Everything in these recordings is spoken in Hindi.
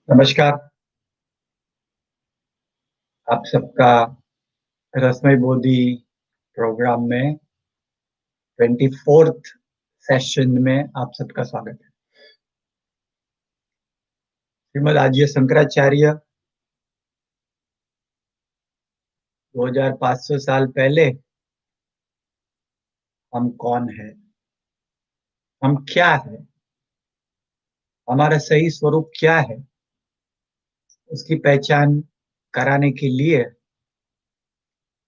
नमस्कार। आप सबका रसमई बोधी प्रोग्राम में 24th सेशन में आप सबका स्वागत है। श्रीमद् आद्य शंकराचार्य 2500 साल पहले हम कौन है, हम क्या है, हमारा सही स्वरूप क्या है, उसकी पहचान कराने के लिए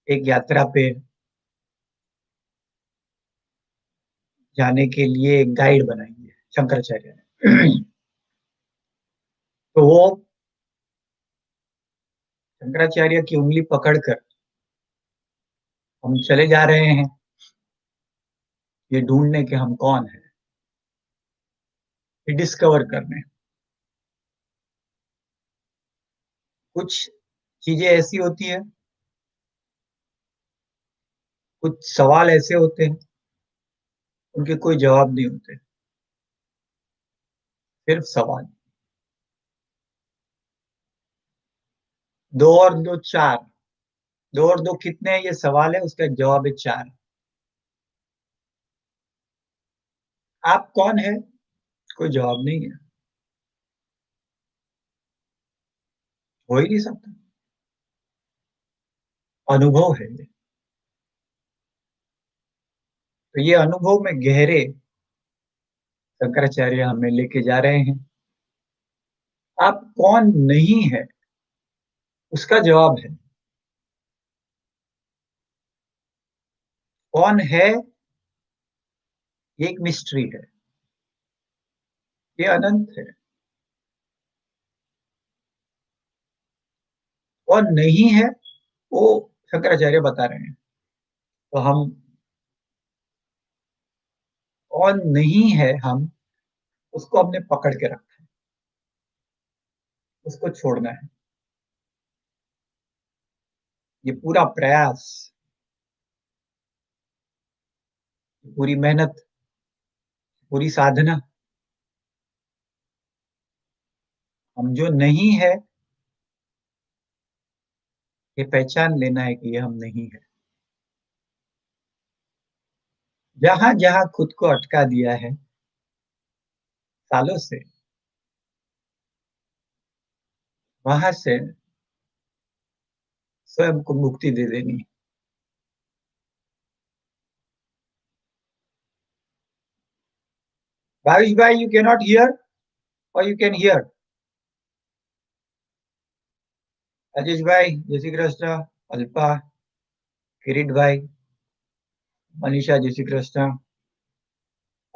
एक यात्रा पे जाने के लिए एक गाइड बनाई है शंकराचार्य ने। तो वो शंकराचार्य की उंगली पकड़कर हम चले जा रहे हैं ये ढूंढने के हम कौन है, ये डिस्कवर करने। कुछ चीजें ऐसी होती है, कुछ सवाल ऐसे होते हैं उनके कोई जवाब नहीं होते, सिर्फ सवाल। दो और दो चार, दो और दो कितने हैं ये सवाल है, उसका जवाब है चार। आप कौन है, कोई जवाब नहीं है, हो ही नहीं सकता। अनुभव है ये। तो ये अनुभव में गहरे शंकराचार्य हमें लेके जा रहे हैं। आप कौन नहीं है उसका जवाब है। कौन है ये एक मिस्ट्री है, ये अनंत है। कौन नहीं है वो शंकराचार्य बता रहे हैं। तो हम कौन नहीं है, हम उसको हमने पकड़ के रखा है, उसको छोड़ना है। ये पूरा प्रयास, पूरी मेहनत, पूरी साधना, हम जो नहीं है ये पहचान लेना है कि ये हम नहीं है। जहां जहां खुद को अटका दिया है सालों से, वहां से स्वयं को मुक्ति दे देनी है। भाविश भाई, यू कैन नॉट हियर और यू कैन हियर। राजेश भाई, जय श्री कृष्ण। अल्पा, किरीट भाई, मनीषा, जय श्री कृष्ण।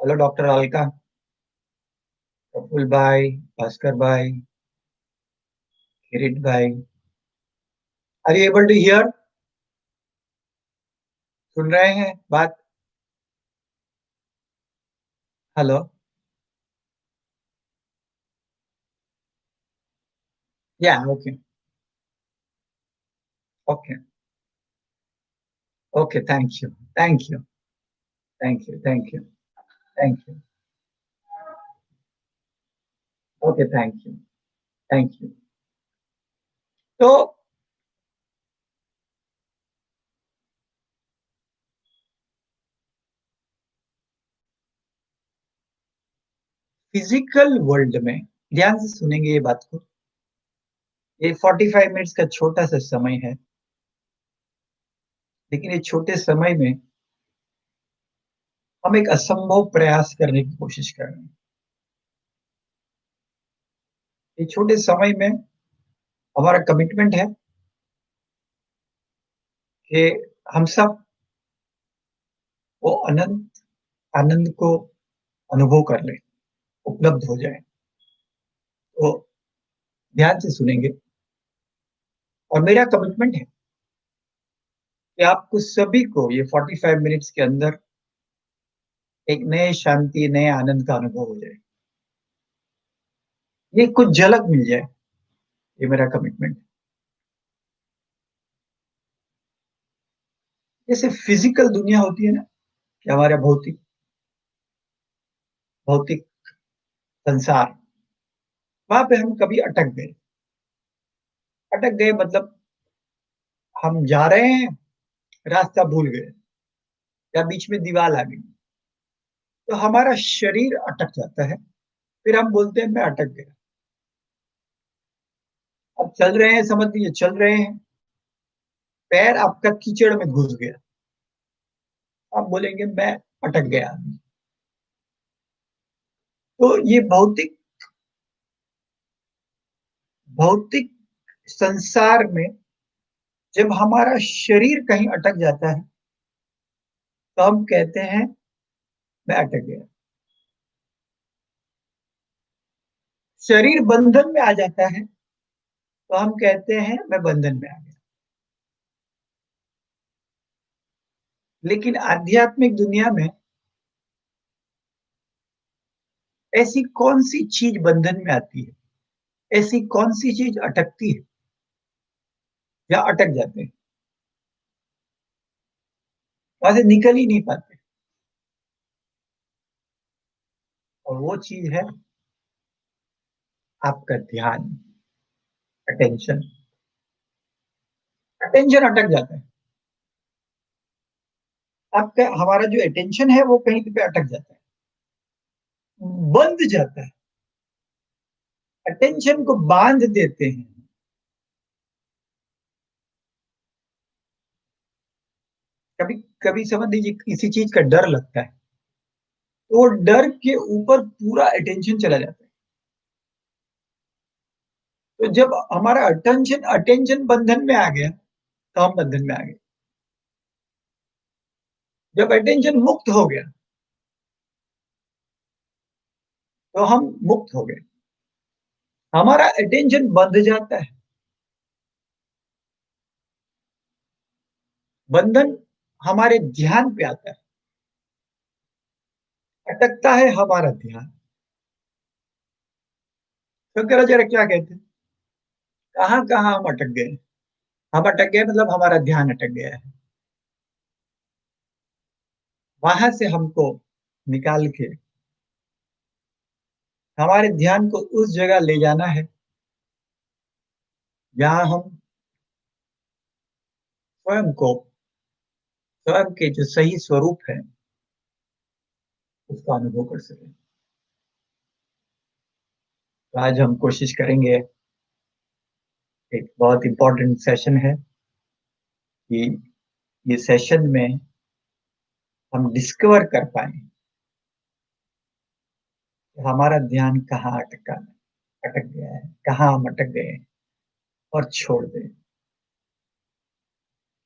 हेलो डॉक्टर अलका, प्रफुल भाई, भास्कर भाई, किरीट भाई। Are you able to hear? सुन रहे हैं बात? Hello. Yeah okay. Okay. Okay, thank you, thank you, thank you, thank you, thank you. Okay, thank you, thank you. तो फिजिकल वर्ल्ड में, ध्यान से सुनेंगे ये बात को, ये 45 मिनट्स का छोटा सा समय है, लेकिन ये छोटे समय में हम एक असंभव प्रयास करने की कोशिश कर रहे हैं। ये छोटे समय में हमारा कमिटमेंट है कि हम सब वो अनंत आनंद को अनुभव कर लें, उपलब्ध हो जाए। तो ध्यान से सुनेंगे, और मेरा कमिटमेंट है कि आपको सभी को ये 45 मिनट्स के अंदर एक नए शांति, नए आनंद का अनुभव हो जाए, ये कुछ झलक मिल जाए। ये मेरा कमिटमेंट है। जैसे फिजिकल दुनिया होती है ना, कि हमारा भौतिक भौतिक संसार, वहां पे हम कभी अटक गए। अटक गए मतलब हम जा रहे हैं, रास्ता भूल गए, या बीच में दीवार आ गई, तो हमारा शरीर अटक जाता है। फिर हम बोलते हैं मैं अटक गया। अब चल रहे हैं, समझ लीजिए चल रहे हैं, पैर आपका कीचड़ में घुस गया, आप बोलेंगे मैं अटक गया। तो ये भौतिक भौतिक संसार में जब हमारा शरीर कहीं अटक जाता है तो हम कहते हैं मैं अटक गया। शरीर बंधन में आ जाता है तो हम कहते हैं मैं बंधन में आ गया। लेकिन आध्यात्मिक दुनिया में ऐसी कौन सी चीज बंधन में आती है, ऐसी कौन सी चीज अटकती है या अटक जाते हैं, वहां से निकल ही नहीं पाते। और वो चीज है आपका ध्यान, अटेंशन। अटेंशन अटक जाता है आपका, हमारा जो अटेंशन है वो कहीं पे अटक जाता है, बंध जाता है, अटेंशन को बांध देते हैं। कभी कभी समझ लीजिए किसी चीज का डर लगता है, तो वो डर के ऊपर पूरा अटेंशन चला जाता है। तो जब हमारा अटेंशन अटेंशन बंधन में आ गया तो हम बंधन में आ गए। जब अटेंशन मुक्त हो गया तो हम मुक्त हो गए। हमारा अटेंशन बंध जाता है, बंधन हमारे ध्यान पे आता है, अटकता है हमारा ध्यान। शंकराचार्य क्या कहते हैं, कहाँ कहाँ हम अटक गए। हम अटक गए मतलब हमारा ध्यान अटक गया है। वहां से हमको निकाल के हमारे ध्यान को उस जगह ले जाना है जहां हम स्वयं को, स्वयं के जो सही स्वरूप है उसका अनुभव कर सकें। तो आज हम कोशिश करेंगे, एक बहुत इंपॉर्टेंट सेशन है कि ये सेशन में हम डिस्कवर कर पाए कि हमारा ध्यान कहाँ अटका, अटक गया है, कहाँ हम अटक गए हैं, और छोड़ दें।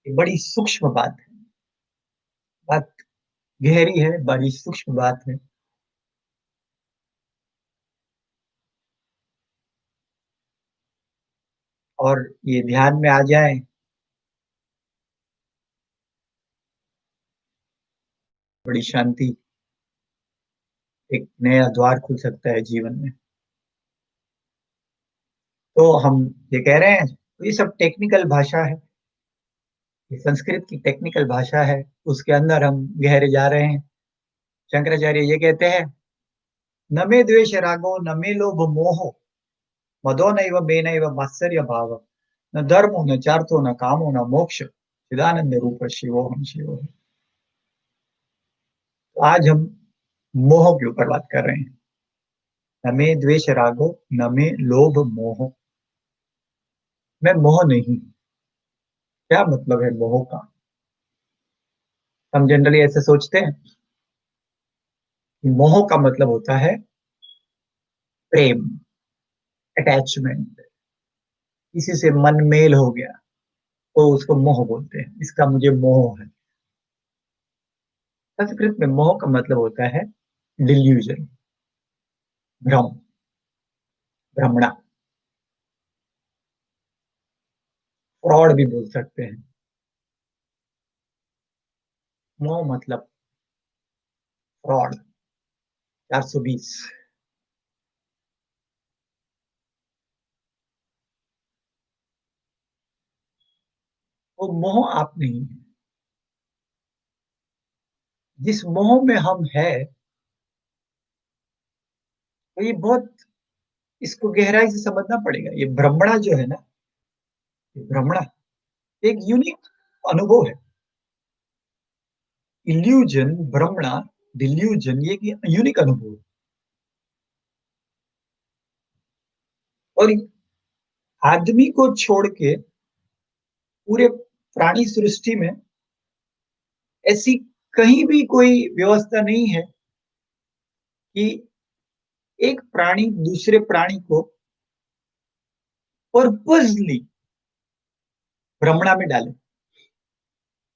ये बड़ी सूक्ष्म बात है, बात गहरी है, बड़ी सूक्ष्म बात है। और ये ध्यान में आ जाए, बड़ी शांति, एक नया द्वार खुल सकता है जीवन में। तो हम ये कह रहे हैं, तो ये सब टेक्निकल भाषा है, ये संस्कृत की टेक्निकल भाषा है, उसके अंदर हम गहरे जा रहे हैं। शंकराचार्य ये कहते हैं, न मे द्वेष रागो न मे लोभ मोह, मदो नैव मेनैव मात्सर्य भाव, न धर्मो न चार्थो न कामो न मोक्ष, चिदानंद रूप शिवो हम शिवो। तो आज हम मोह के ऊपर बात कर रहे हैं। न मे द्वेष रागो न मे लोभ मोह, मैं मोह नहीं। क्या मतलब है मोह का? हम जनरली ऐसे सोचते हैं कि मोह का मतलब होता है प्रेम, अटैचमेंट, किसी से मन मेल हो गया तो उसको मोह बोलते हैं, इसका मुझे मोह है। संस्कृत में मोह का मतलब होता है डिल्यूजन, भ्रम, भ्रमणा, फ्रॉड भी बोल सकते हैं। मोह मतलब फ्रॉड। 420। वो मोह आप नहीं है। जिस मोह में हम है, तो ये बहुत इसको गहराई से समझना पड़ेगा। ये भ्रमणा जो है ना, ये भ्रमणा एक यूनिक अनुभव है। इल्यूजन, भ्रमणा, डिल्यूजन, ये एक यूनिक अनुभव है। और आदमी को छोड़ के पूरे प्राणी सृष्टि में ऐसी कहीं भी कोई व्यवस्था नहीं है कि एक प्राणी दूसरे प्राणी को पर्पसली भ्रमणा में डाले।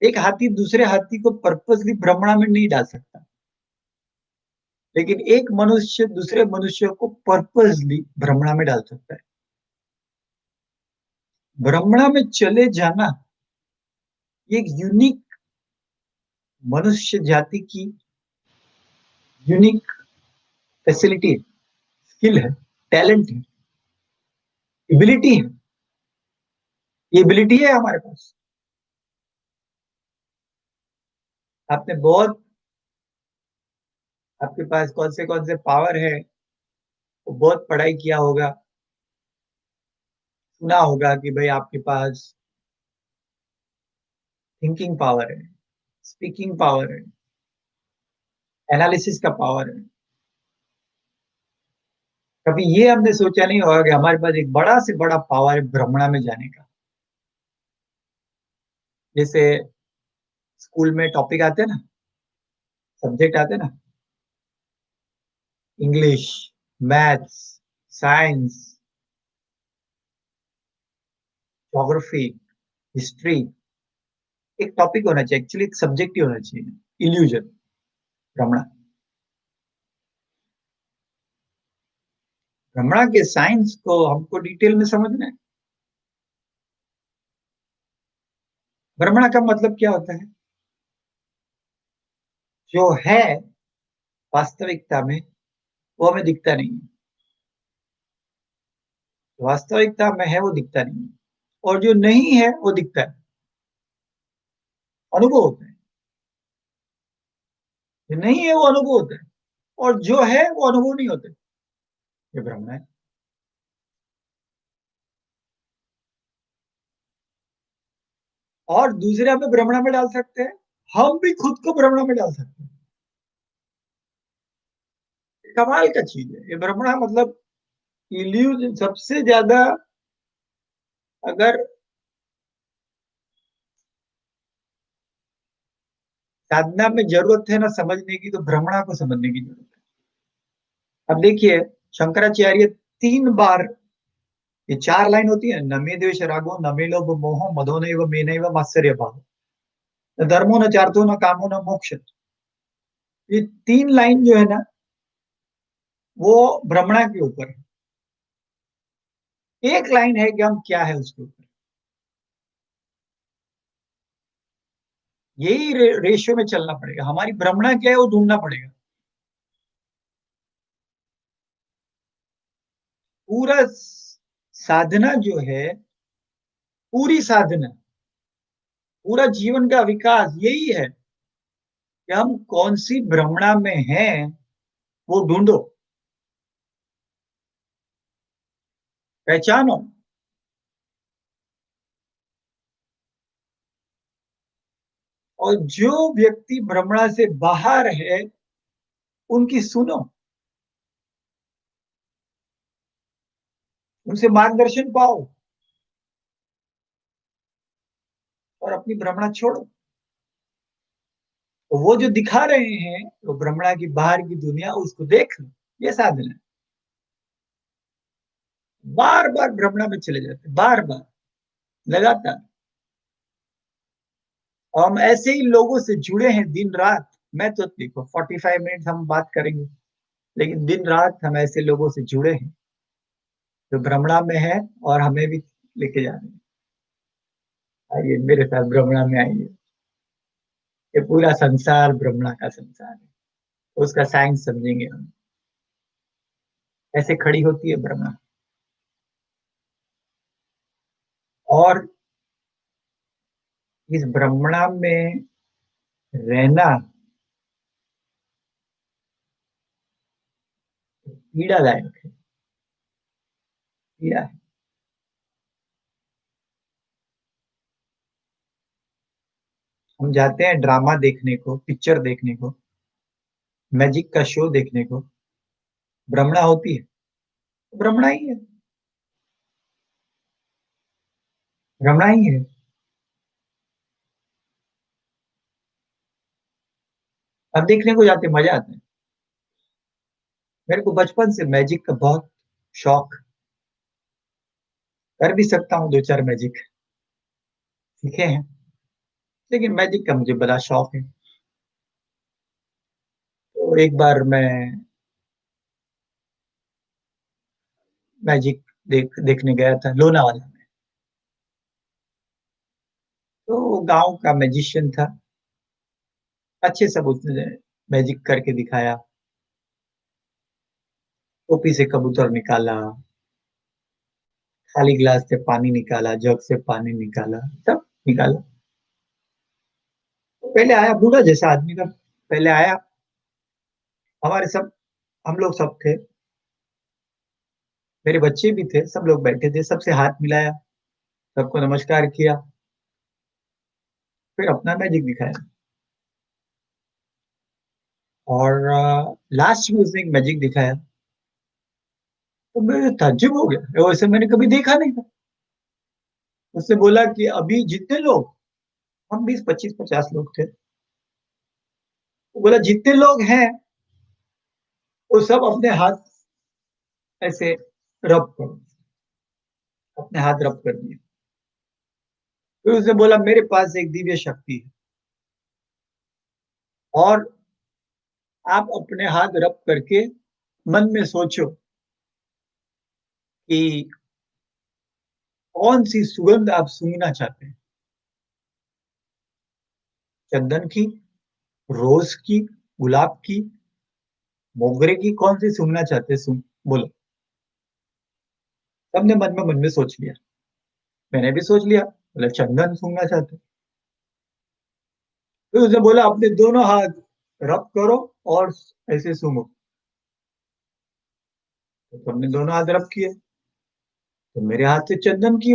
एक हाथी दूसरे हाथी को पर्पसली भ्रमणा में नहीं डाल सकता, लेकिन एक मनुष्य दूसरे मनुष्य को पर्पसली भ्रमणा में डाल सकता है। भ्रमणा में चले जाना ये एक यूनिक मनुष्य जाति की यूनिक फैसिलिटी है, स्किल है, टैलेंट है, एबिलिटी है। ये एबिलिटी है हमारे पास। आपने बहुत आपके पास कौन से पावर है, वो बहुत पढ़ाई किया होगा, सुना होगा कि भाई आपके पास थिंकिंग पावर है, स्पीकिंग पावर है, एनालिसिस का पावर है। कभी ये हमने सोचा नहीं होगा कि हमारे पास एक बड़ा से बड़ा पावर है भ्रमणा में जाने का। जैसे स्कूल में टॉपिक आते हैं ना, सब्जेक्ट आते हैं ना, English, maths, science, geography, history, एक टॉपिक होना चाहिए, एक्चुअली एक सब्जेक्ट ही होना चाहिए, इल्यूजन, भ्रमणा। भ्रमणा के साइंस को हमको डिटेल में समझना है। भ्रमणा का मतलब क्या होता है? जो है वास्तविकता में वो हमें दिखता नहीं है। वास्तविकता में है वो दिखता नहीं है, और जो नहीं है वो दिखता है, अनुभव होता है। जो नहीं है वो अनुभव होता है, और जो है वो अनुभव नहीं होता। ये भ्रमणा है। और दूसरे हमें भ्रमणा में डाल सकते हैं, हम भी खुद को भ्रमणा में डाल सकते हैं। कमाल का चीज है ये भ्रमणा, मतलब इल्यूजन सबसे ज्यादा। अगर साधना में जरूरत है ना समझने की, तो भ्रमणा को समझने की जरूरत है। अब देखिए, शंकराचार्य 3 बार, ये 4 लाइन होती है, न मे द्वेष रागो, न मे लोभ मोह, मदो नैव मे नैव मात्सर्य भाव, न धर्मो न चार्थो न कामो न मोक्ष। ये 3 लाइन जो है ना, वो भ्रमणा के ऊपर है। एक लाइन है कि हम क्या है उसके ऊपर। यही रेशियो में चलना पड़ेगा। हमारी भ्रमणा क्या है वो ढूंढना पड़ेगा। पूरा साधना जो है, पूरी साधना, पूरा जीवन का विकास यही है कि हम कौन सी भ्रमणा में हैं वो ढूंढो, पहचानो। और जो व्यक्ति भ्रमणा से बाहर है उनकी सुनो, उनसे मार्गदर्शन पाओ, और अपनी भ्रमणा छोड़ो। तो वो जो दिखा रहे हैं वो भ्रमणा की बाहर की दुनिया, उसको देख लो। ये साधना है। बार बार भ्रमणा में चले जाते, बार बार, लगातार। और हम ऐसे ही लोगों से जुड़े हैं दिन रात। मैं तो देखो 45 मिनट हम बात करेंगे, लेकिन दिन रात हम ऐसे लोगों से जुड़े हैं जो भ्रमणा में है, और हमें भी लेके जा रहे हैं। आइए मेरे साथ भ्रमणा में आइए। ये पूरा संसार भ्रमणा का संसार है। उसका साइंस समझेंगे हम। ऐसे खड़ी होती है भ्रमणा। और इस भ्रमणा में रहना पीड़ादायक है। किया है। हम जाते हैं ड्रामा देखने को, पिक्चर देखने को, मैजिक का शो देखने को। भ्रमणा होती है, भ्रमणा ही है, भ्रमणा ही है। अब देखने को जाते मजा आता है। मेरे को बचपन से मैजिक का बहुत शौक, कर भी सकता हूँ दो चार मैजिक सीखे हैं, लेकिन मैजिक का मुझे बड़ा शौक है। तो एक बार मैं मैजिक देखने गया था लोनावाला में। तो गांव का मैजिशियन था, अच्छे सब उसने मैजिक करके दिखाया। टोपी से कबूतर निकाला, खाली गिलास से पानी निकाला, जग से पानी निकाला, सब निकाला। तो पहले आया बूढ़ा जैसा आदमी था, पहले आया। हमारे सब, हम लोग सब थे, मेरे बच्चे भी थे, सब लोग बैठे थे, सबसे हाथ मिलाया, सबको नमस्कार किया, फिर अपना मैजिक दिखाया। और लास्ट में उसने एक मैजिक दिखाया, तो मैं ताज्जुब हो गया, वैसे मैंने कभी देखा नहीं था। उसने बोला कि अभी जितने लोग, हम 20 25 50 लोग थे, वो बोला जितने लोग हैं वो सब अपने हाथ ऐसे रब करो, अपने हाथ रब कर दिए। फिर उसने बोला मेरे पास एक दिव्य शक्ति है, और आप अपने हाथ रब करके मन में सोचो कि कौन सी सुगंध आप सूंघना चाहते हैं, चंदन की, रोज की, गुलाब की, मोगरे की, कौन सी सूंघना चाहते हैं, सूंघ बोलो। सबने मन में सोच लिया, मैंने भी सोच लिया, बोला चंदन सूंघना चाहते हैं। फिर उसने बोला अपने दोनों हाथ रब करो और ऐसे सूंघो। तो सबने दोनों हाथ रब किए, तो मेरे हाथ से चंदन की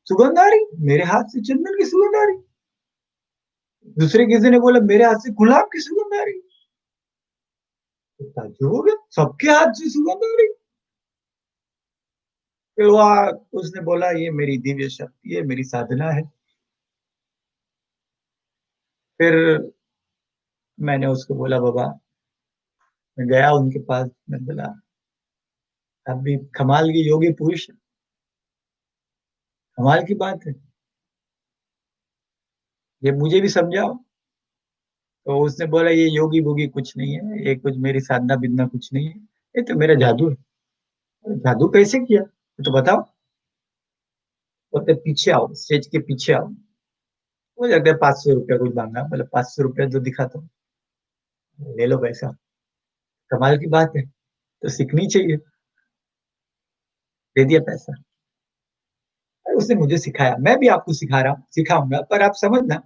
सुगंध आ रही, मेरे हाथ से चंदन की सुगंध आ रही। दूसरे किसी ने बोला मेरे हाथ से गुलाब की सुगंध आ रही। तो ताज्जुब हो गया, सबके हाथ से सुगंध आ रही। फिर वह उसने बोला ये मेरी दिव्य शक्ति है, मेरी साधना है। फिर मैंने उसको बोला बाबा, मैं गया उनके पास, मैं बोला आप भी कमाल के योगी पुरुष हैं, कमाल की बात है, ये मुझे भी समझाओ। तो उसने बोला ये योगी बोगी कुछ नहीं है, ये कुछ मेरी साधना बिधना कुछ नहीं है, ये तो मेरा जादू है। जादू कैसे किया तो बताओ। बोलते पीछे आओ, स्टेज के पीछे आओ। वो लगता है 500 रुपया कुछ मांगा, बोले 500 रुपया तो दिखाता हूँ, ले लो पैसा। कमाल की बात है, तो सीखनी चाहिए। दे दिया पैसा। और उसने मुझे सिखाया, मैं भी आपको सिखा रहा हूँ, सिखाऊंगा, पर आप समझना,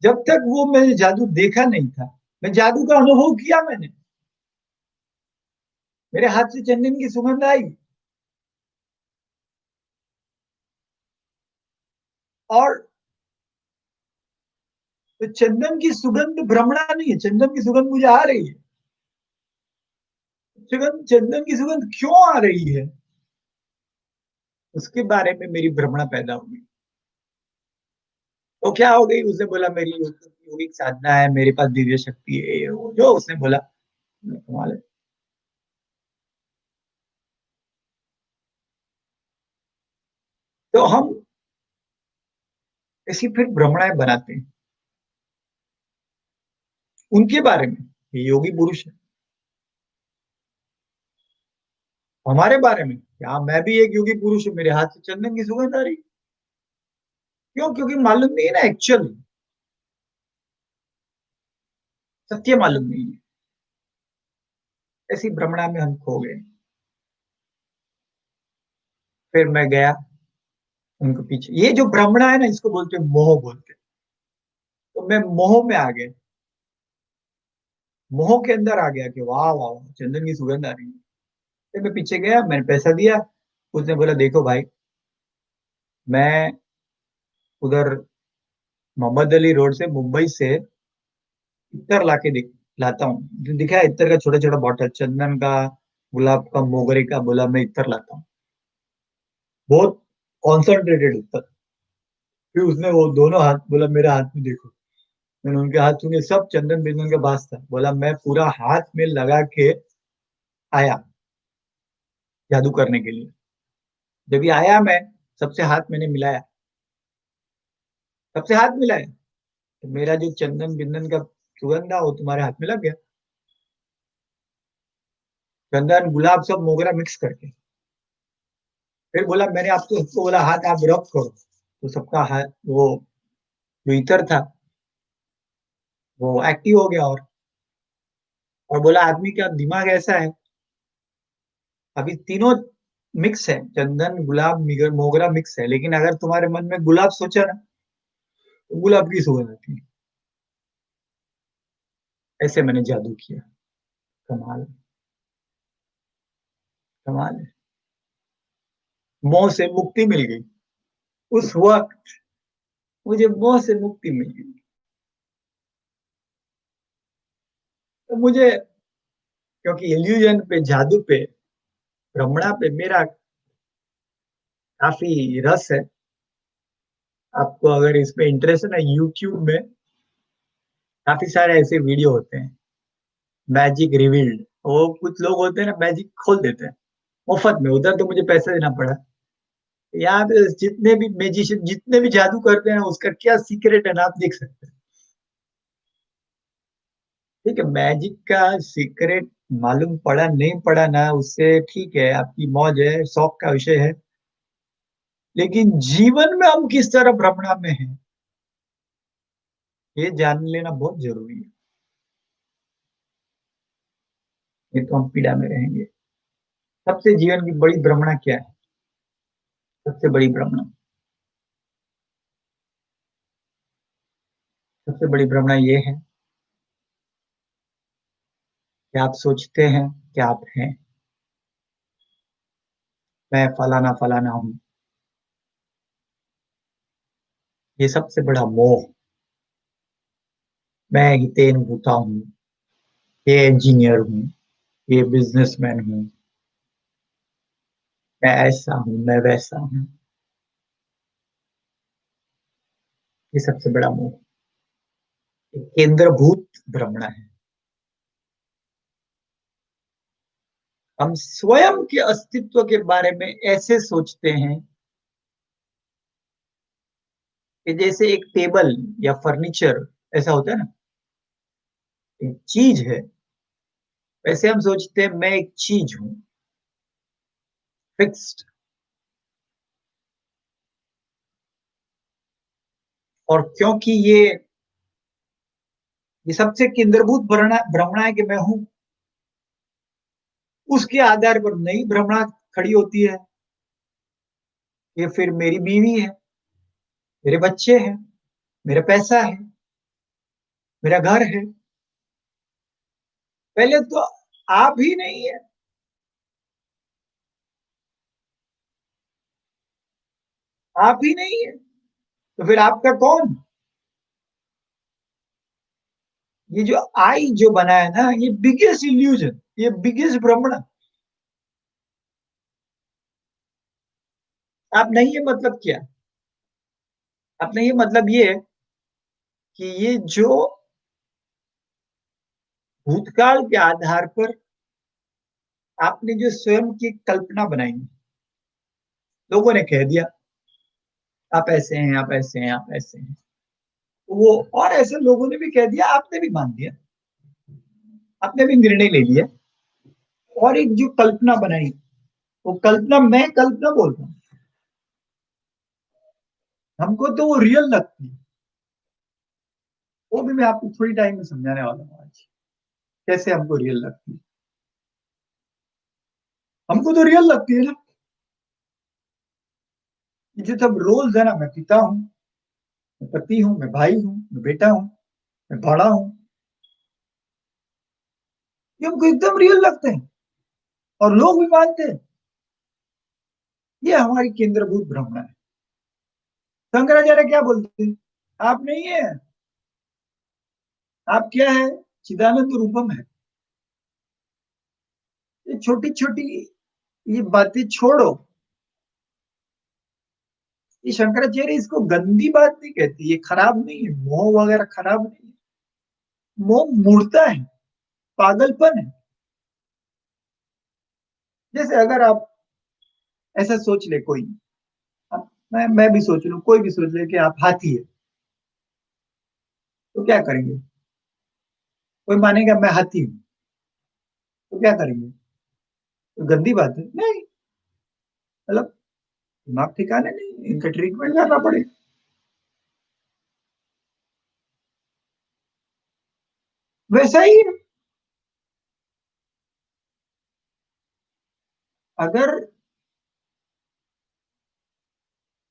जब तक वो मैंने जादू देखा नहीं था, मैं जादू का अनुभव किया मैंने, मेरे हाथ से चंदन की सुगंध आई। और तो चंदन की सुगंध भ्रमणा नहीं है, चंदन की सुगंध मुझे आ रही है। चंदन की सुगंध क्यों आ रही है, उसके बारे में मेरी भ्रमणा पैदा हो गई। तो क्या हो गई, उसने बोला मेरी योगिक साधना है, मेरे पास दिव्य शक्ति है, ये वो जो उसने बोला, कमाल है। तो हम ऐसी फिर भ्रमणाएं बनाते हैं उनके बारे में, ये योगी पुरुष है। हमारे बारे में क्या, मैं भी एक योगी पुरुष हूँ, मेरे हाथ से चंदन की सुगंध आ रही। क्यों, क्योंकि मालूम नहीं है ना एक्चुअल, सत्य मालूम नहीं है। ऐसी भ्रमणा में हम खो गए। फिर मैं गया उनके पीछे, ये जो भ्रमणा है ना, इसको बोलते हैं मोह बोलते हैं। तो मैं मोह में आ गया, मोह के अंदर आ गया कि वाह वाह वाह, चंदन की सुगंध आ रही है। फिर मैं पीछे गया, मैंने पैसा दिया, उसने बोला देखो भाई, मैं उधर मोहम्मद अली रोड से मुंबई से इत्र लाता हूँ, दिखा है इत्र का छोटा छोटा बॉटल, चंदन का, गुलाब का, मोगरे का, बोला मैं इत्र लाता हूँ, बहुत कॉन्सेंट्रेटेड इत्र। फिर उसने वो दोनों हाथ, बोला मेरे हाथ में देखो। मैंने उनके हाथ छूए, सब चंदन बिंदन का बास था। बोला मैं पूरा हाथ में लगा के आया जादू करने के लिए। जब ये आया, मैं सबसे हाथ मैंने मिलाया, सबसे हाथ मिलाया, तो मेरा जो चंदन बिंदन का सुगंध था वो तुम्हारे हाथ में लग गया, चंदन गुलाब सब मोगरा मिक्स करके। फिर बोला मैंने आपको सबको बोला हाथ आप रब करो, तो सबका हाथ, वो जो इतर था वो एक्टिव हो गया। और बोला आदमी का दिमाग ऐसा है, अभी तीनों मिक्स है, चंदन गुलाब मोगरा मिक्स है, लेकिन अगर तुम्हारे मन में गुलाब सोचा ना, तो गुलाब की सुगंध आती है। ऐसे मैंने जादू किया। कमाल, कमाल है। मोह से मुक्ति मिल गई उस वक्त, मुझे मोह से मुक्ति मिल गई। तो मुझे, क्योंकि इल्यूजन पे, जादू पे, भ्रमणा पे मेरा काफी रस है। आपको अगर इसमें इंटरेस्ट है ना, यूट्यूब में काफी सारे ऐसे वीडियो होते हैं, मैजिक रिवील्ड। वो कुछ लोग होते हैं ना, मैजिक खोल देते हैं मुफ्त में। उधर तो मुझे पैसे देना पड़ा, यहाँ पे जितने भी मैजिशियन, जितने भी जादू करते हैं, उसका क्या सीक्रेट है ना, आप देख सकते हैं। ठीक है, मैजिक का सीक्रेट मालूम पड़ा नहीं पड़ा ना, उससे ठीक है, आपकी मौज है, शौक का विषय है। लेकिन जीवन में हम किस तरह भ्रमणा में हैं, ये जान लेना बहुत जरूरी है। ये तो हम पीड़ा में रहेंगे। सबसे जीवन की बड़ी भ्रमणा क्या है? सबसे बड़ी भ्रमणा, सबसे बड़ी भ्रमणा ये है कि आप सोचते हैं कि आप हैं, मैं फलाना फलाना हूं। ये सबसे बड़ा मोह। मैं हितेन भूता हूँ, ये इंजीनियर हूँ, ये बिजनेसमैन हूँ, मैं ऐसा हूँ, मैं वैसा हूँ। ये सबसे बड़ा मोह, एक केंद्रभूत भ्रमणा है। हम स्वयं के अस्तित्व के बारे में ऐसे सोचते हैं कि जैसे एक टेबल या फर्नीचर ऐसा होता है ना, एक चीज है, वैसे हम सोचते हैं मैं एक चीज हूँ, फिक्स्ड। और क्योंकि ये सबसे केंद्रभूत भ्रमणा भ्रमणा है कि मैं हूं, उसके आधार पर नई भ्रमणा खड़ी होती है। ये फिर मेरी बीवी है, मेरे बच्चे हैं, मेरा पैसा है, मेरा घर है। पहले तो आप ही नहीं है, आप ही नहीं है, तो फिर आपका कौन? ये जो आई जो बना है ना, ये बिगेस्ट इल्यूजन, ये बिगेस्ट भ्रमण। आप नहीं है मतलब क्या? आप नहीं है मतलब ये कि ये जो भूतकाल के आधार पर आपने जो स्वयं की कल्पना बनाई, लोगों ने कह दिया आप ऐसे हैं, आप ऐसे हैं, आप ऐसे हैं, तो वो, और ऐसे लोगों ने भी कह दिया, आपने भी मान दिया, आपने भी निर्णय ले लिया। और एक जो कल्पना बनाई, वो कल्पना, मैं कल्पना बोलता हूँ, हमको तो वो रियल लगती है। वो भी मैं आपको थोड़ी टाइम में समझाने वाला हूँ आज, कैसे हमको रियल लगती है। हमको तो रियल लगती है ना, ये जो सब रोल्स है ना, मैं पिता हूँ, मैं पति हूँ, मैं भाई हूँ, मैं बेटा हूँ, मैं बड़ा हूँ, ये हमको एकदम रियल लगते हैं और लोग भी मानते हैं। ये हमारी केंद्रभूत भ्रमणा है। शंकराचार्य क्या बोलते हैं? आप नहीं है, आप क्या है? चिदानंद रूपम है। ये छोटी छोटी ये बातें छोड़ो। ये शंकराचार्य इसको गंदी बात नहीं कहती, ये खराब नहीं है, मोह वगैरह खराब नहीं है। मोह मूर्ता है, पागलपन है। जैसे अगर आप ऐसा सोच ले कोई, मैं भी सोच लूं, कोई भी सोच ले कि आप हाथी है, तो क्या करेंगे? कोई मानेगा मैं हाथी हूं, तो क्या करेंगे? तो गंदी बात है नहीं, मतलब दिमाग ठिकाने नहीं, इनका ट्रीटमेंट करना पड़ेगा। वैसा ही है। अगर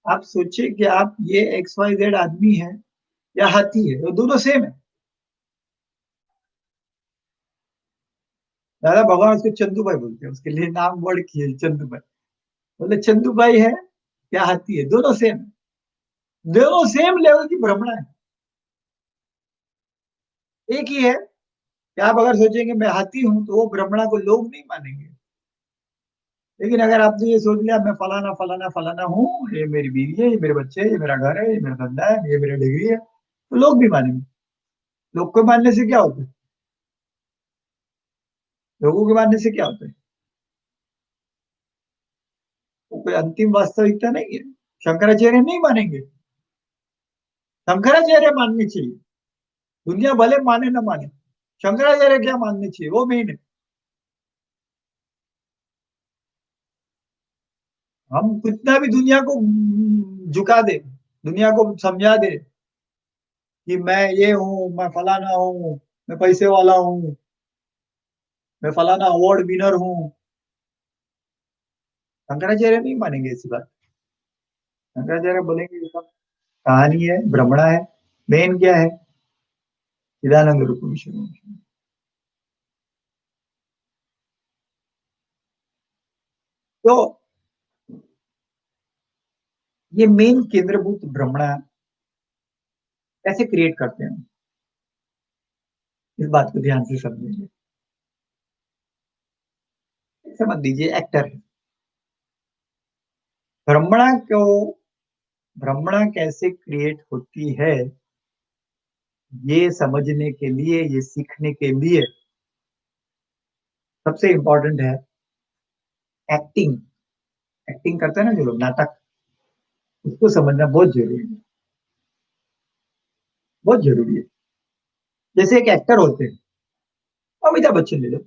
आप सोचे कि आप ये एक्स वाई जेड आदमी है या हाथी है, वो दोनों सेम है। दादा भगवान उसको चंदू भाई बोलते हैं, उसके लिए नाम वर्ड किए चंदू भाई। बोले चंदू भाई है या हाथी है, दोनों सेम है। दोनों सेम लेवल की भ्रमणा है। एक ही है कि आप अगर सोचेंगे मैं हाथी हूं, तो वो भ्रमणा को लोग नहीं मानेंगे। लेकिन अगर आपने ये सोच लिया मैं फलाना फलाना फलाना हूँ, ये मेरी बीवी है, ये मेरे बच्चे हैं, ये मेरा घर है, ये मेरा धंधा है, ये मेरा डिग्री है, तो लोग भी मानेंगे। लोग को मानने से क्या होता है? लोगों के मानने से क्या होता है? वो कोई अंतिम वास्तविकता नहीं है। शंकराचार्य नहीं मानेंगे। शंकराचार्य मानने चाहिए, दुनिया भले माने ना माने, शंकराचार्य क्या मानने चाहिए, वो मेन है। हम कितना भी दुनिया को झुका दे, दुनिया को समझा दे कि मैं ये हूँ, मैं फलाना हूँ, मैं पैसे वाला हूँ, मैं फलाना अवार्ड विनर हूँ, शंकराचार्य नहीं मानेंगे ऐसी बात। शंकराचार्य बोलेंगे ये सब कहानी है, भ्रमणा है। मेन क्या है? चिदानंद रूप विषय। तो ये मेन केंद्रभूत भ्रमणा कैसे क्रिएट करते हैं, इस बात को ध्यान से समझिए। समझ लीजिए एक्टर है, भ्रमणा को, भ्रमणा कैसे क्रिएट होती है, ये समझने के लिए, ये सीखने के लिए सबसे इंपॉर्टेंट है एक्टिंग। एक्टिंग करते हैं ना जो लोग, नाटक, उसको समझना बहुत जरूरी है, बहुत जरूरी है। जैसे एक एक्टर होते हैं, अमिताभ बच्चन ले लो।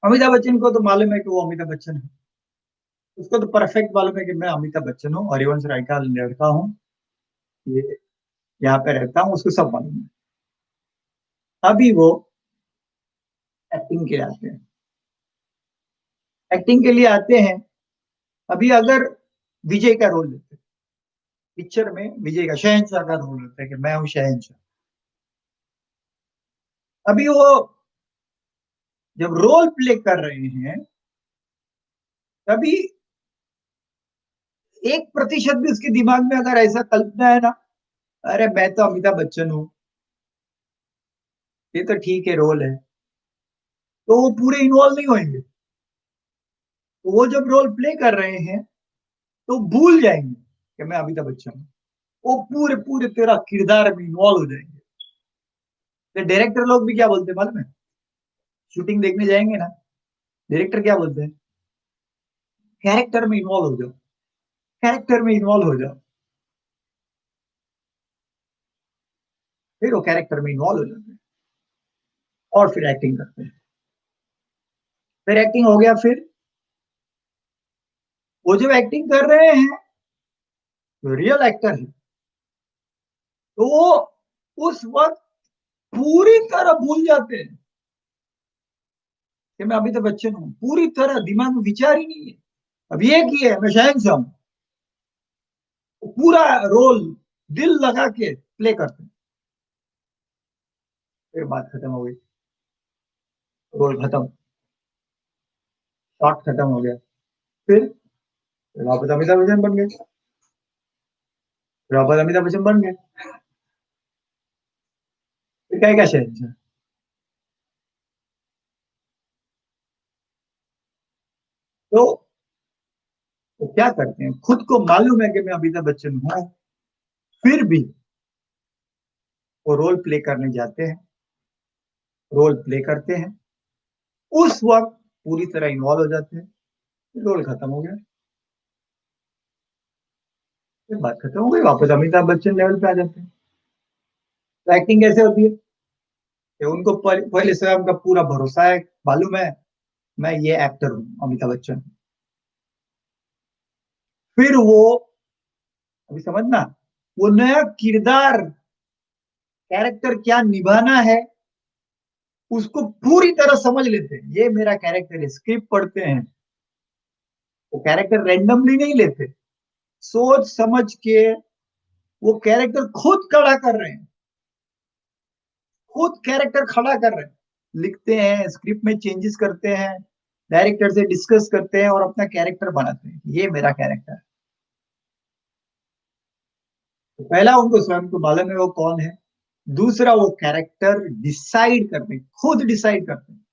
अमिताभ बच्चन को तो मालूम है कि वो अमिताभ बच्चन है, उसको तो परफेक्ट मालूम है कि मैं अमिताभ बच्चन हूँ, हरिवंश राय का लड़का हूँ, ये यहाँ पे रहता हूँ, उसको सब मालूम है। अभी वो एक्टिंग के लिए आते हैं, एक्टिंग के लिए आते हैं। अभी अगर विजय का रोल लेते हैं, पिक्चर में विजय का शहंशाह का रोल होता है कि मैं हूँ शहंशाह। अभी वो जब रोल प्ले कर रहे हैं, तभी 1% भी उसके दिमाग में अगर ऐसा कल्पना है ना, अरे मैं तो अमिताभ बच्चन हूँ, ये तो ठीक है रोल है, तो वो पूरे इन्वॉल्व नहीं होंगे। तो वो जब रोल प्ले कर रहे हैं, तो भूल जाएंगे कि मैं अमिताभ बच्चन हूँ, वो पूरे पूरे तेरा किरदार में इन्वॉल्व हो जाएंगे। तो डायरेक्टर लोग भी क्या बोलते हैं मालूम है? शूटिंग देखने जाएंगे ना, डायरेक्टर क्या बोलते हैं? कैरेक्टर में इन्वॉल्व हो जाओ, कैरेक्टर में इन्वॉल्व हो जाओ। फिर वो कैरेक्टर में इन्वॉल्व हो जाते हैं और फिर एक्टिंग करते हैं। फिर एक्टिंग हो गया, फिर वो जब एक्टिंग कर रहे हैं, तो रियल एक्टर है, तो वो उस वक्त पूरी तरह भूल जाते हैं कि मैं अमिताभ बच्चन हूँ, पूरी तरह दिमाग में विचार ही नहीं है। अब ये की है मैं शहंशाह हूँ, पूरा रोल दिल लगा के प्ले करते हैं। फिर बात खत्म हो गई, रोल खत्म, शॉट खत्म हो गया। फिर फिर वापस अमिताभ बच्चन बन गए, फिर वापस अमिताभ बच्चन बन गए, फिर क्या क्या शहंशाह। तो वो क्या करते हैं, खुद को मालूम है कि मैं अमिताभ बच्चन हूं, फिर भी वो रोल प्ले करने जाते हैं, रोल प्ले करते हैं, उस वक्त पूरी तरह इन्वॉल्व हो जाते हैं, रोल खत्म हो गया, फिर बात खत्म हो गई, वापस अमिताभ बच्चन लेवल पे आ जाते हैं। तो एक्टिंग कैसे होती है कि उनको पहले से उनका पूरा भरोसा है, मालूम है मैं ये एक्टर हूँ अमिताभ बच्चन। फिर वो, अभी समझना, वो नया किरदार, कैरेक्टर क्या निभाना है, उसको पूरी तरह समझ लेते हैं, ये मेरा कैरेक्टर है, स्क्रिप्ट पढ़ते हैं, वो कैरेक्टर रैंडमली नहीं लेते, सोच समझ के वो कैरेक्टर खुद खड़ा कर रहे हैं, खुद कैरेक्टर खड़ा कर रहे हैं, लिखते हैं, स्क्रिप्ट में चेंजेस करते हैं, डायरेक्टर से डिस्कस करते हैं और अपना कैरेक्टर बनाते हैं, ये मेरा कैरेक्टर है। तो पहला उनको स्वयं को मालूम है वो कौन है, दूसरा वो कैरेक्टर डिसाइड करते हैं, खुद डिसाइड करते हैं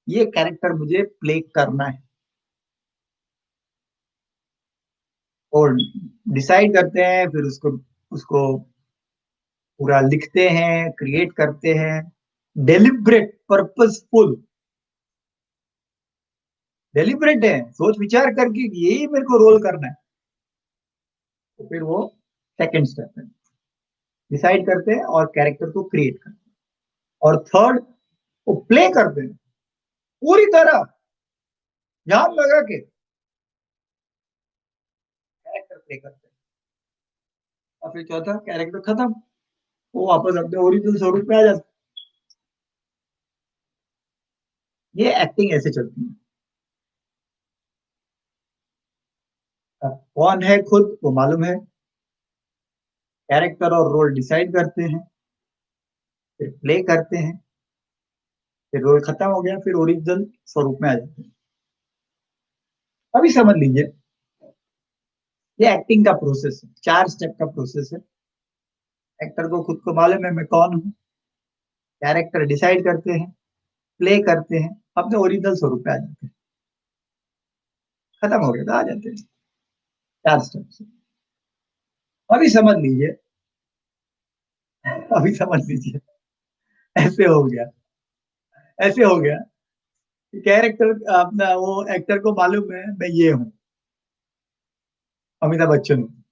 ये कैरेक्टर मुझे प्ले करना है, और डिसाइड करते हैं, फिर उसको उसको पूरा लिखते हैं, क्रिएट करते हैं, डेलिब्रेट पर्पसफुल, डेलिब्रेट है, सोच विचार करके कि यही मेरे को रोल करना है। तो फिर वो सेकंड स्टेप है, डिसाइड करते हैं और कैरेक्टर को क्रिएट करते हैं, और थर्ड वो प्ले करते हैं पूरी तरह, जान लगा के कैरेक्टर प्ले करते हैं, और फिर चौथा कैरेक्टर खत्म, वो वापस अपने ओरिजिनल स्वरूप में आ जाते हैं। ये एक्टिंग ऐसे चलती है। अब कौन है खुद वो मालूम है, कैरेक्टर और रोल डिसाइड करते हैं, फिर प्ले करते हैं, फिर रोल खत्म हो गया, फिर ओरिजिनल स्वरूप में आ जाते हैं। अभी समझ लीजिए, ये एक्टिंग का प्रोसेस है, 4 स्टेप का प्रोसेस है। एक्टर को खुद को मालूम है मैं कौन हूँ, कैरेक्टर डिसाइड करते हैं, प्ले करते हैं, अपने ओरिजिनल स्वरूप पे आ जाते हैं, खत्म हो गया तो आ जाते हैं, 4 स्टेप से। अभी समझ लीजिए, अभी समझ लीजिए, ऐसे हो गया, ऐसे हो गया, कैरेक्टर अपना वो एक्टर को मालूम है मैं ये हूँ, अमिताभ बच्चन हूँ,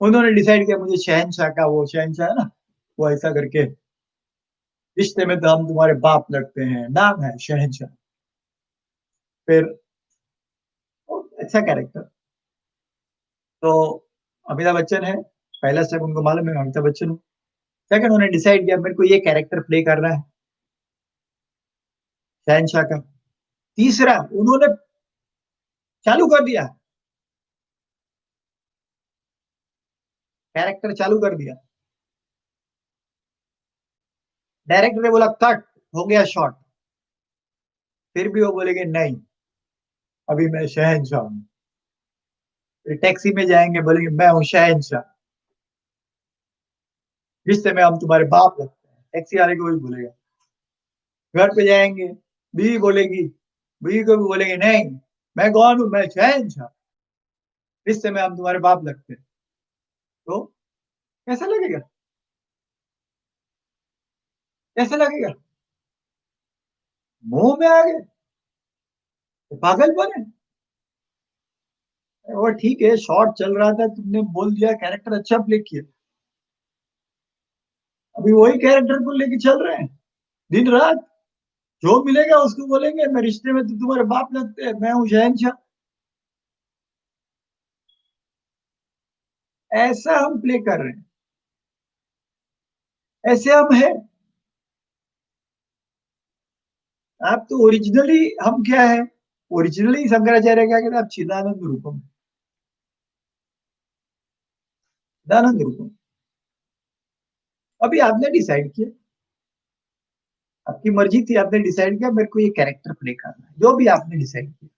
उन्होंने डिसाइड किया मुझे शहनशाह का, वो शहनशाह है ना, वो ऐसा करके, रिश्ते में तो हम तुम्हारे बाप लगते हैं, नाम है शहनशाह। फिर अच्छा कैरेक्टर, तो अमिताभ बच्चन है, पहला स्टेप उनको मालूम है मैं अमिताभ बच्चन हूँ। सेकंड उन्होंने डिसाइड किया मेरे को ये कैरेक्टर प्ले करना है, शहनशाह का। तीसरा उन्होंने चालू कर दिया, कैरेक्टर चालू कर दिया, डायरेक्टर ने बोला कट, हो गया शॉट, फिर भी वो बोलेंगे नहीं, अभी मैं शहनशाह हूँ। फिर टैक्सी में जाएंगे, बोलेंगे मैं हूँ शहनशाह, रिश्ते में हम तुम्हारे बाप लगते हैं, टैक्सी वाले को भी बोलेगा। घर पे जाएंगे, बीवी बोलेगी, बीवी को भी बोलेंगे नहीं, मैं कौन हूँ, मैं शहनशाह, रिश्ते में हम तुम्हारे बाप लगते हैं। तो कैसा लगेगा, कैसा लगेगा, मुंह में आ गए, तो पागलपन है। और ठीक है, शॉर्ट चल रहा था, तुमने बोल दिया, कैरेक्टर अच्छा प्ले किया, अभी वही कैरेक्टर को लेके चल रहे हैं दिन रात, जो मिलेगा उसको बोलेंगे मैं रिश्ते में तो तुम्हारे बाप लगते हैं, मैं हूँ शहनशाह। ऐसा हम प्ले कर रहे हैं, ऐसे हम हैं। आप तो ओरिजिनली हम क्या है, ओरिजिनली शंकराचार्य क्या कहते हैं, आप चिदानंद रूपम, चिदानंद रूपम। अभी आपने डिसाइड किया, आपकी मर्जी थी, आपने डिसाइड किया मेरे को ये कैरेक्टर प्ले करना है, जो भी आपने डिसाइड किया,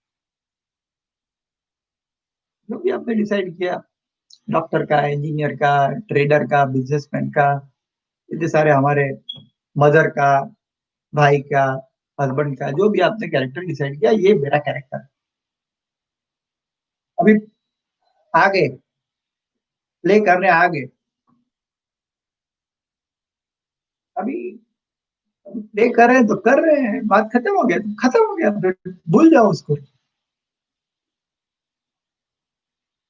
जो भी आपने डिसाइड किया, डॉक्टर का, इंजीनियर का, ट्रेडर का, बिजनेसमैन का, इतने सारे हमारे मदर का, भाई का, हस्बैंड का, जो भी आपने कैरेक्टर डिसाइड किया, ये मेरा कैरेक्टर। अभी आगे प्ले करने आगे, अभी प्ले कर रहे हैं तो कर रहे हैं, बात खत्म हो गया तो खत्म हो गया, फिर भूल जाओ उसको,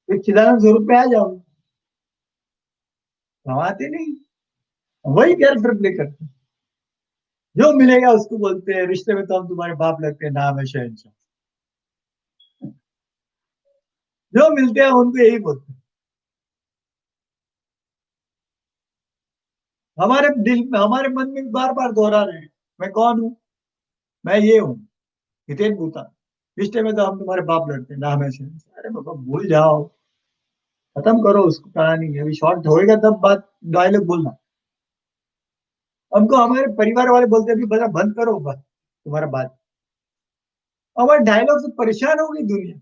फिर चिदानंद स्वरूप पे आ जाओ। कमाते नहीं, वही कैरेक्टर प्ले करते हैं। जो मिलेगा उसको बोलते हैं रिश्ते में तो हम तुम्हारे बाप लगते हैं, नाम है शहनशाह। जो मिलते हैं उनको यही बोलते हैं। हमारे दिल में, हमारे मन में बार बार दोहरा रहे हैं, मैं कौन हूँ, मैं ये हूँ, हितेन बूता। रिश्ते में तो हम तुम्हारे बाप लगते हैं, नाम है शहनशाह। अरे बाबा भूल जाओ, खत्म करो उसको, कहानी अभी शॉर्ट होएगा तब बात, डायलॉग बोलना। हमको हमारे परिवार वाले बोलते हैं, अभी बड़ा बंद करो बस तुम्हारा बात। हमारे डायलॉग से परेशान हो गई दुनिया।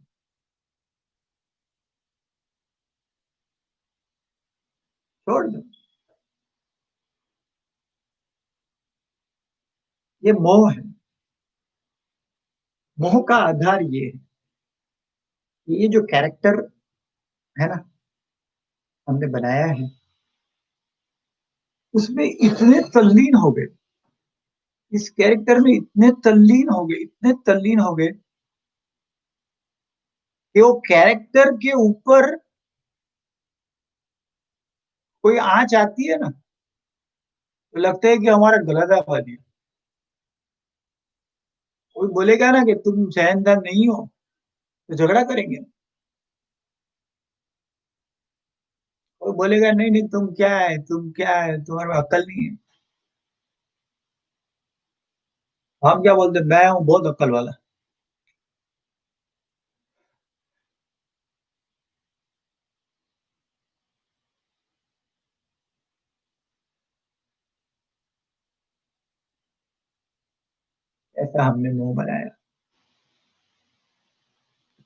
छोड़ दो, ये मोह है। मोह का आधार ये है कि ये जो कैरेक्टर है ना, हमने बनाया है, उसमें इतने तल्लीन हो गए, इस कैरेक्टर में इतने तल्लीन हो गए, इतने तल्लीन हो गए कि वो कैरेक्टर के ऊपर कोई आंच आती है ना, तो लगता है कि हमारा गला दबा दिया। कोई बोलेगा ना कि तुम शहनदार नहीं हो, तो झगड़ा करेंगे। कोई बोलेगा नहीं नहीं, तुम क्या है, तुम क्या है, तुम्हारे में अक्ल नहीं है। हम क्या बोलते हैं, मैं हूँ बहुत अक्ल वाला। ऐसा हमने मुंह बनाया,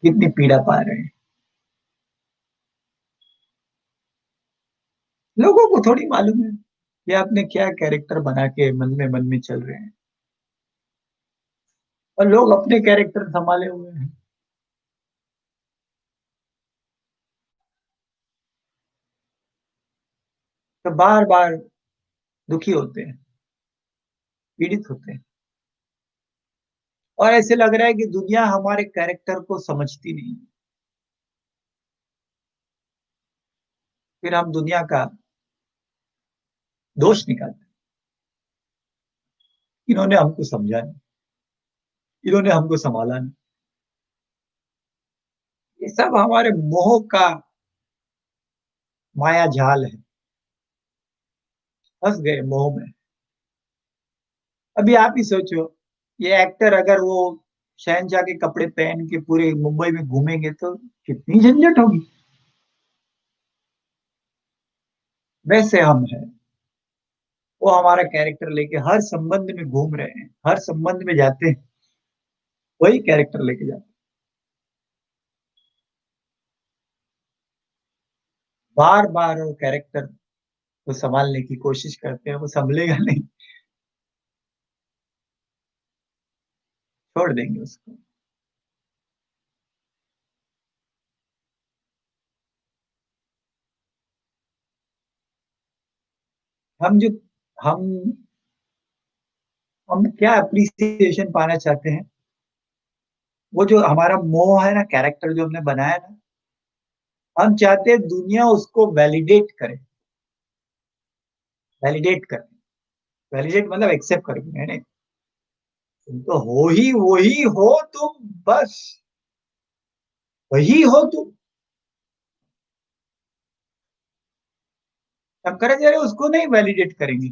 कितनी पीड़ा पा रहे हैं। लोगों को थोड़ी मालूम है कि आपने क्या कैरेक्टर बना के मन में चल रहे हैं, और लोग अपने कैरेक्टर संभाले हुए हैं, तो बार बार दुखी होते हैं, पीड़ित होते हैं, और ऐसे लग रहा है कि दुनिया हमारे कैरेक्टर को समझती नहीं। फिर हम दुनिया का दोष निकालते हैं, इन्होंने हमको समझा नहीं, इन्होंने हमको संभाला नहीं। ये सब हमारे मोह का माया जाल है, फंस गए मोह में। अभी आप ही सोचो, ये एक्टर अगर वो शहनशाह के कपड़े पहन के पूरे मुंबई में घूमेंगे तो कितनी झंझट होगी। वैसे हम हैं, वो हमारा कैरेक्टर लेके हर संबंध में घूम रहे हैं, हर संबंध में जाते हैं, वही कैरेक्टर लेके जाते हैं। बार बार वो कैरेक्टर को संभालने की कोशिश करते हैं, वो संभलेगा नहीं, छोड़ देंगे उसको। हम जो हम हम क्या अप्रिसिएशन पाना चाहते हैं, वो जो हमारा मोह है ना, कैरेक्टर जो हमने बनाया ना, हम चाहते हैं दुनिया उसको वैलिडेट करे, वैलिडेट करे। वैलिडेट मतलब एक्सेप्ट करे, नहीं नहीं, तुम तो हो ही वही हो तुम, बस वही हो तुम। शंकराचार्य उसको नहीं वैलिडेट करेंगे।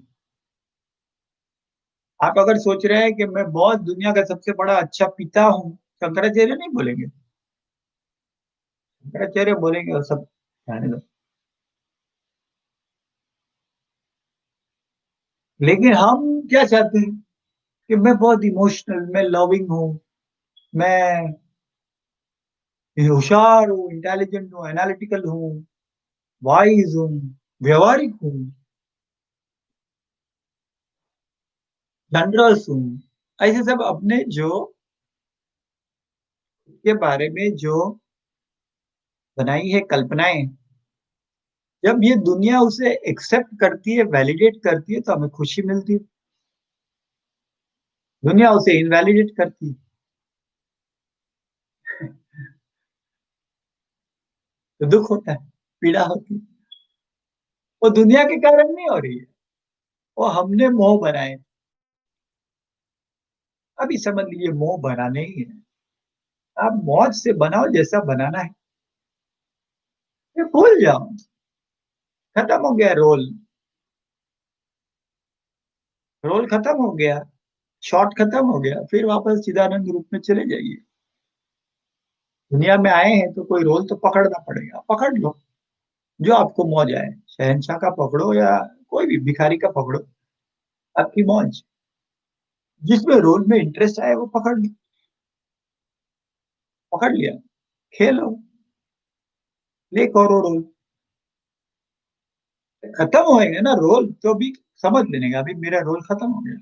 आप अगर सोच रहे हैं कि मैं बहुत दुनिया का सबसे बड़ा अच्छा पिता हूँ, शंकराचार्य नहीं बोलेंगे। शंकराचार्य बोलेंगे वो सब जाने दो। लेकिन हम क्या चाहते हैं कि मैं बहुत इमोशनल, मैं लविंग हूँ, मैं होशियार हूँ, इंटेलिजेंट हूँ, एनालिटिकल हूँ, वाइज हूँ, व्यवहारिक हूँ, जनरस हूँ। ऐसे सब अपने जो के बारे में जो बनाई है कल्पनाएं, जब ये दुनिया उसे एक्सेप्ट करती है, वैलिडेट करती है, तो हमें खुशी मिलती है। दुनिया उसे इनवैलिडेट करती है, तो दुख होता है, पीड़ा होती है। वो दुनिया के कारण नहीं हो रही है, वो हमने मोह बनाए। अभी समझ लीजिए मोह बनाने ही है। आप मौज से बनाओ जैसा बनाना है, फिर भूल जाओ, खत्म हो गया रोल। रोल खत्म हो गया, शॉट खत्म हो गया, फिर वापस चिदानंद रूप में चले जाइए। दुनिया में आए हैं तो कोई रोल तो पकड़ना पड़ेगा, पकड़ लो जो आपको मौज आए। शहनशाह का पकड़ो या कोई भी भिखारी का पकड़ो, आपकी मौज। जिसमें रोल में इंटरेस्ट आए वो पकड़ लो, पकड़ लिया, खेलो, प्ले करो रोल। खत्म होएंगे ना रोल तो भी समझ लेने का, अभी मेरा रोल खत्म हो गया।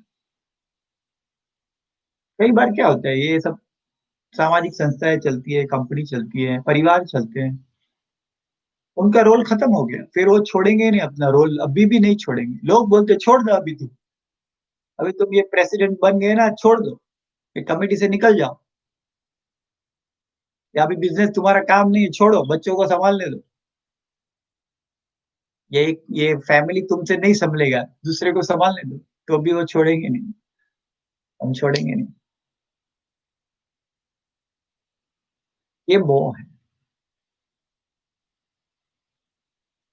कई बार क्या होता है, ये सब सामाजिक संस्थाएं चलती है, कंपनी चलती है, परिवार चलते हैं, उनका रोल खत्म हो गया, फिर वो छोड़ेंगे नहीं अपना रोल, अभी भी नहीं छोड़ेंगे। लोग बोलते छोड़ दो, अभी तुम ये प्रेसिडेंट बन गए ना, छोड़ दो, ये कमेटी से निकल जाओ, या अभी बिजनेस तुम्हारा काम नहीं है, छोड़ो, बच्चों को संभालने दो, ये फैमिली तुमसे नहीं संभलेगा, दूसरे को संभालने दो। तो भी वो छोड़ेंगे नहीं, हम छोड़ेंगे नहीं। ये मोह है।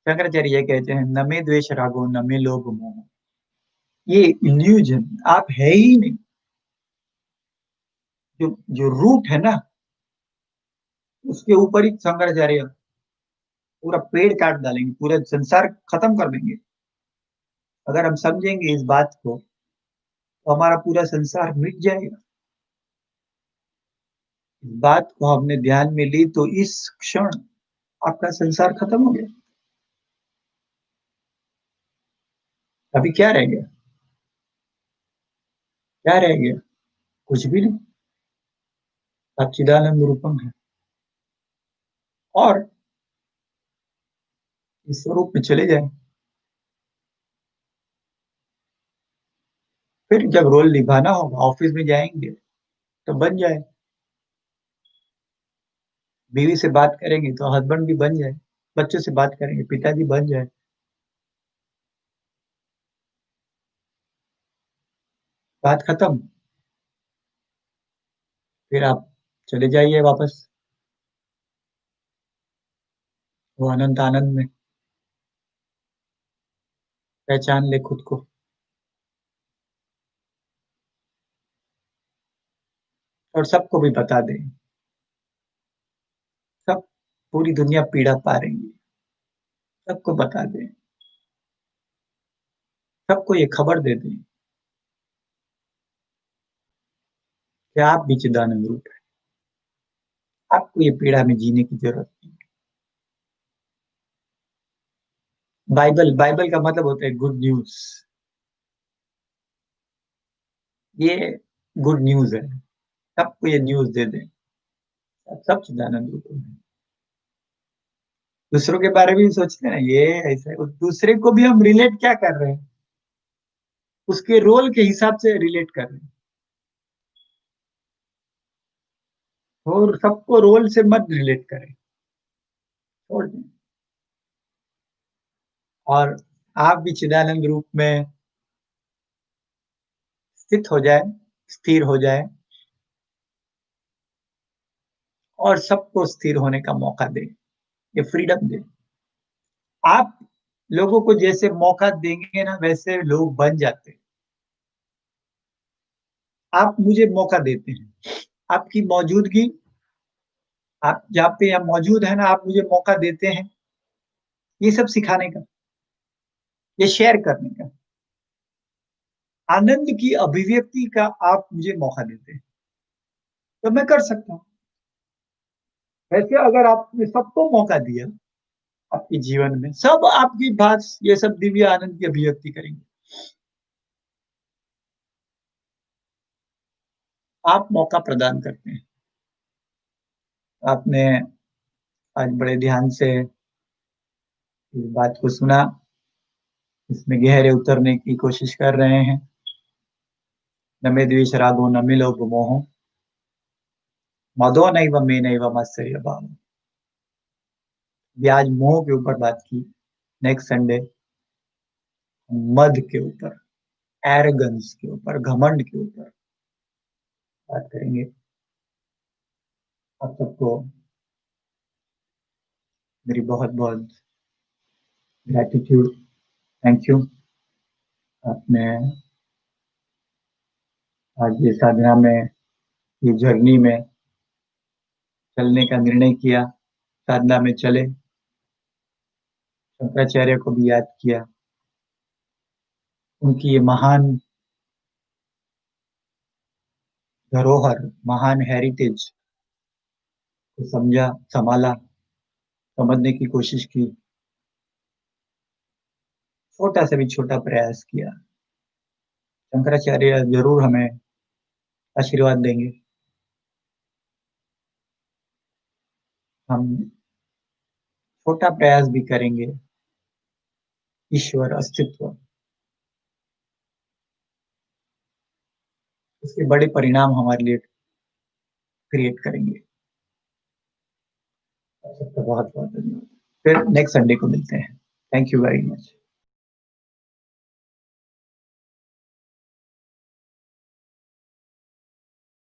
शंकराचार्य ये कहते हैं, न में द्वेष रागो न में लोभ मोह। ये इल्यूजन, आप है ही नहीं। जो जो रूट है ना, उसके ऊपर ही शंकराचार्य पूरा पेड़ काट डालेंगे, पूरा संसार खत्म कर देंगे। अगर हम समझेंगे इस बात को, तो हमारा पूरा संसार मिट जाएगा। इस बात को हमने ध्यान में ली तो इस क्षण आपका संसार खत्म हो गया। अभी क्या रह गया? क्या रह गया? कुछ भी नहीं। आप चिदानंद रूपम है, और इस स्वरूप में चले जाए। फिर जब रोल निभाना होगा, ऑफिस में जाएंगे तो बन जाए। बीवी से बात करेंगे तो हस्बैंड भी बन जाए। बच्चों से बात करेंगे, पिताजी बन जाए। बात खत्म। फिर आप चले जाइए वापस वो अनंत आनंद में। पहचान ले खुद को, और सबको भी बता दें। सब, पूरी दुनिया पीड़ा पा रही है, सबको बता दें, सबको ये खबर दे दें कि आप भी चिदानंद रूप है। आपको ये पीड़ा में जीने की जरूरत नहीं। बाइबल, बाइबल का मतलब होता है गुड न्यूज। ये गुड न्यूज है, सबको ये न्यूज दे दें, सब चिदानंद रूप है। दूसरों के बारे में भी सोचते हैं ना, ये ऐसा है, दूसरे को भी हम रिलेट क्या कर रहे हैं, उसके रोल के हिसाब से रिलेट कर रहे हैं। और सबको रोल से मत रिलेट करें, छोड़ दें। और आप भी चिदानंद रूप में स्थित हो जाए, स्थिर हो जाए, और सबको स्थिर होने का मौका दे, ये फ्रीडम दे। आप लोगों को जैसे मौका देंगे ना, वैसे लोग बन जाते हैं। आप मुझे मौका देते हैं, आपकी मौजूदगी, आप जहाँ पे यहाँ मौजूद है ना, आप मुझे मौका देते हैं ये सब सिखाने का, ये शेयर करने का, आनंद की अभिव्यक्ति का आप मुझे मौका देते हैं, तो मैं कर सकता हूँ। वैसे अगर आपने सबको मौका दिया आपके जीवन में, सब आपकी बात ये सब दिव्य आनंद की अभिव्यक्ति करेंगे। आप मौका प्रदान करते हैं। आपने आज बड़े ध्यान से इस बात को सुना, इसमें गहरे उतरने की कोशिश कर रहे हैं। न मे द्वेषरागो न मे लोभ मोहो, मदो नैव मे नैव मत्सर्य भावो। ये आज मोह के ऊपर बात की। नेक्स्ट संडे मद के ऊपर, एरोगेंस के ऊपर, घमंड के ऊपर बात करेंगे। आप सबको मेरी बहुत बहुत ग्रैटिट्यूड, थैंक यू। आपने आज ये साधना में, ये जर्नी में चलने का निर्णय किया, साधना में चले, शंकराचार्य को भी याद किया, उनकी ये महान धरोहर, महान हेरिटेज को समझा, संभाला, समझने की कोशिश की, छोटा से भी छोटा प्रयास किया। शंकराचार्य जरूर हमें आशीर्वाद देंगे। हम छोटा प्रयास भी करेंगे, ईश्वर अस्तित्व, उसके बड़े परिणाम हमारे लिए क्रिएट करेंगे। आप सबका बहुत बहुत धन्यवाद। फिर नेक्स्ट संडे को मिलते हैं। Thank you very much.